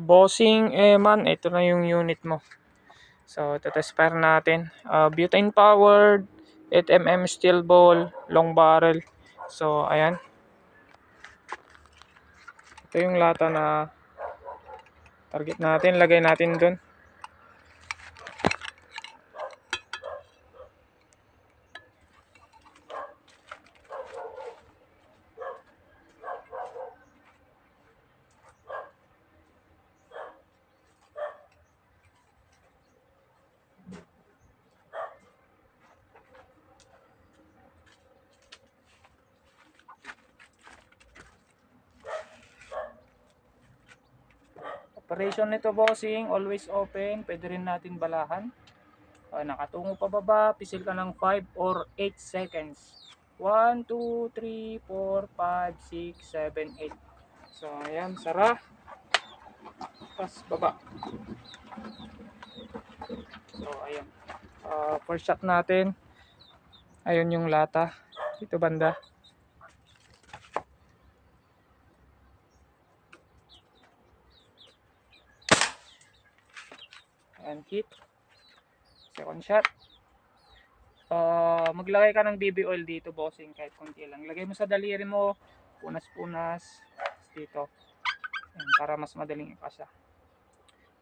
Bossing Eman, ito na yung unit mo. So, test fire natin. Butane powered, 8mm steel ball, long barrel. So, ayan. Ito yung lata na target natin. Lagay natin dun. Operation nito bossing, always open. Pwede rin natin balahan. Nakatungo pababa, pisil ka ng 5 or 8 seconds. 1, 2, 3, 4, 5, 6, 7, 8. So, ayan, sara. Tapos baba. So, ayan. First shot natin. Ayun yung lata. Dito banda. And hit. Second shot. Maglagay ka ng BB oil dito bossing kahit konti lang. Lagay mo sa daliri mo. Punas-punas. Dito. Ayan, para mas madaling ipasa.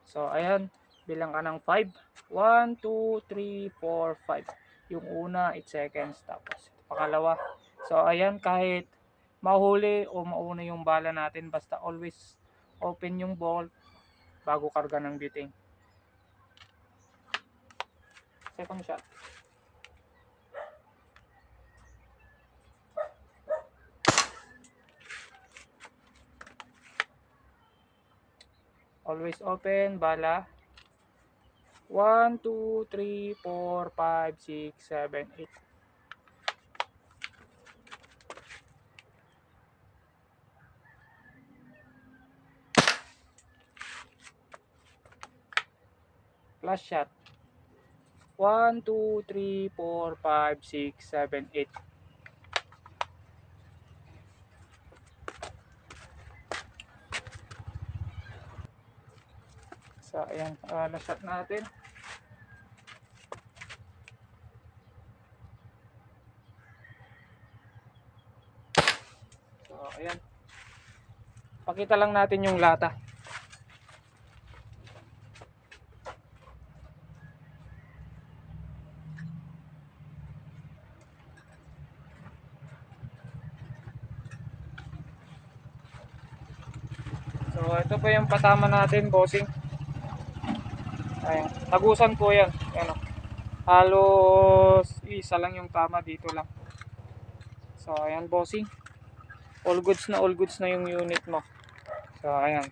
So, ayan. Bilang ka ng 5. 1, 2, 3, 4, 5. Yung una, 8 seconds. Tapos, pangalawa. So, ayan. Kahit mahuli o mauna yung bala natin, basta always open yung bolt bago karga ng butane. Second shot. Always open, bala. 1, 2, 3, 4, 5, 6, 7, 8. Last shot. 1, 2, 3, 4, 5, 6, 7, 8. So, ayan. Last shot natin. So, ayan. Pakita lang natin yung lata. So, ito po yung patama natin, bossing. Ayan. Tagusan po yan. Ayan, halos isa lang yung tama dito lang. So, ayan, bossing. All goods na yung unit mo. So, ayan.